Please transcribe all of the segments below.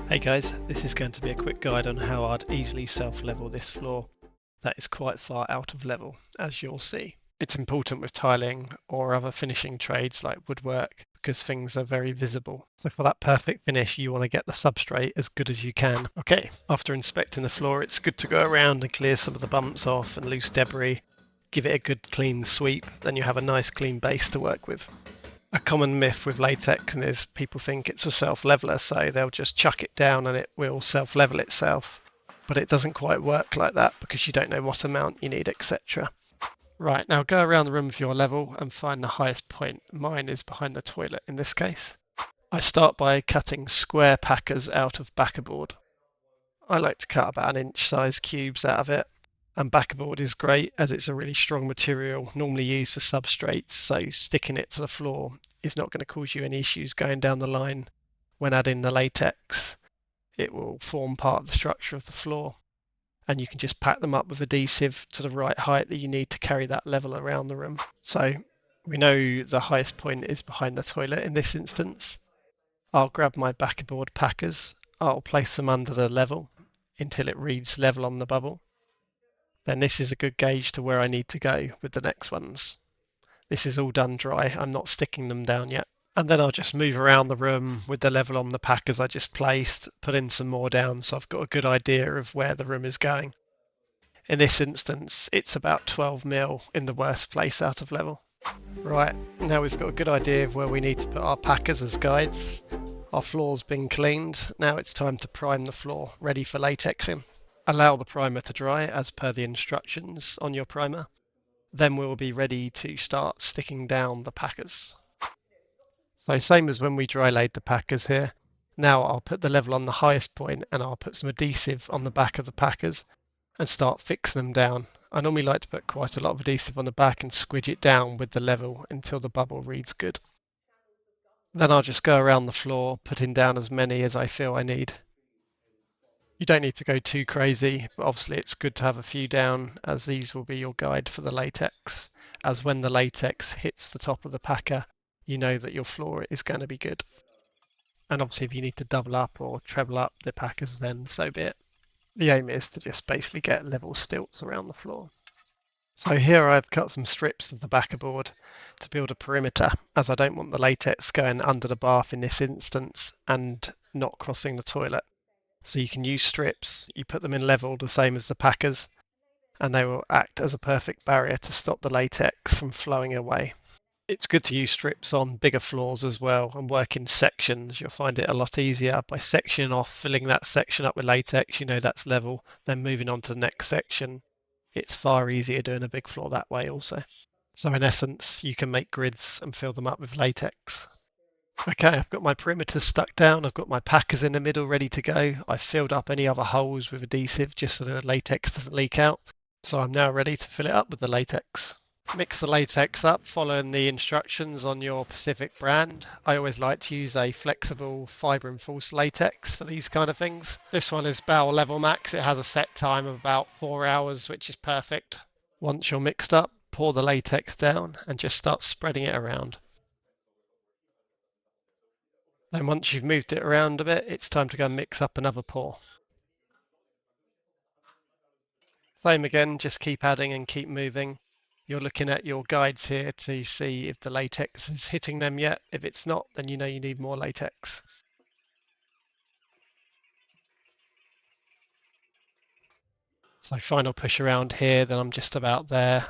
Hey guys, this is going to be a quick guide on how I'd easily self-level this floor that is quite far out of level, as you'll see. It's important with tiling or other finishing trades like woodwork because things are very visible. So for that perfect finish, you want to get the substrate as good as you can. Okay, after inspecting the floor, it's good to go around and clear some of the bumps off and loose debris. Give it a good clean sweep, then you have a nice clean base to work with. A common myth with latex is people think it's a self-leveler, so they'll just chuck it down and it will self-level itself. But it doesn't quite work like that because you don't know what amount you need, etc. Right, now go around the room with your level and find the highest point. Mine is behind the toilet in this case. I start by cutting square packers out of backerboard. I like to cut about 1-inch size cubes out of it. And backerboard is great as it's a really strong material, normally used for substrates, so sticking it to the floor is not going to cause you any issues going down the line when adding the latex. It will form part of the structure of the floor, and you can just pack them up with adhesive to the right height that you need to carry that level around the room. So we know the highest point is behind the toilet in this instance. I'll grab my backerboard packers, I'll place them under the level until it reads level on the bubble. Then this is a good gauge to where I need to go with the next ones. This is all done dry, I'm not sticking them down yet. And then I'll just move around the room with the level on the packers I just placed, put in some more down so I've got a good idea of where the room is going. In this instance, it's about 12 mil in the worst place out of level. Right, now we've got a good idea of where we need to put our packers as guides. Our floor's been cleaned, now it's time to prime the floor, ready for latexing. Allow the primer to dry as per the instructions on your primer. Then we'll be ready to start sticking down the packers. So same as when we dry laid the packers here. Now I'll put the level on the highest point and I'll put some adhesive on the back of the packers and start fixing them down. I normally like to put quite a lot of adhesive on the back and squidge it down with the level until the bubble reads good. Then I'll just go around the floor, putting down as many as I feel I need. You don't need to go too crazy, but obviously it's good to have a few down as these will be your guide for the latex. As when the latex hits the top of the packer, you know that your floor is going to be good. And obviously if you need to double up or treble up the packers, then so be it. The aim is to just basically get level stilts around the floor. So here I've cut some strips of the backerboard to build a perimeter, as I don't want the latex going under the bath in this instance and not crossing the toilet. So you can use strips, you put them in level the same as the packers, and they will act as a perfect barrier to stop the latex from flowing away. It's good to use strips on bigger floors as well and work in sections. You'll find it a lot easier by sectioning off, filling that section up with latex, you know that's level, then moving on to the next section. It's far easier doing a big floor that way also. So in essence, you can make grids and fill them up with latex. Okay, I've got my perimeters stuck down, I've got my packers in the middle ready to go. I've filled up any other holes with adhesive just so the latex doesn't leak out. So I'm now ready to fill it up with the latex. Mix the latex up following the instructions on your Pacific brand. I always like to use a flexible fibre reinforced latex for these kind of things. This one is Bell Level Max. It has a set time of about 4 hours, which is perfect. Once you're mixed up, pour the latex down and just start spreading it around. Then once you've moved it around a bit, it's time to go and mix up another pour. Same again, just keep adding and keep moving. You're looking at your guides here to see if the latex is hitting them yet. If it's not, then you know you need more latex. So final push around here, then I'm just about there.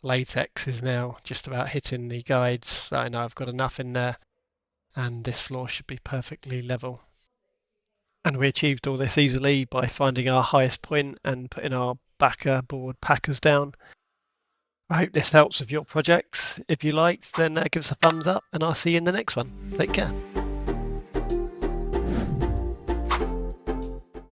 Latex is now just about hitting the guides. So I know I've got enough in there and this floor should be perfectly level. And we achieved all this easily by finding our highest point and putting our backerboard packers down. I hope this helps with your projects. If you liked, then give us a thumbs up and I'll see you in the next one. Take care.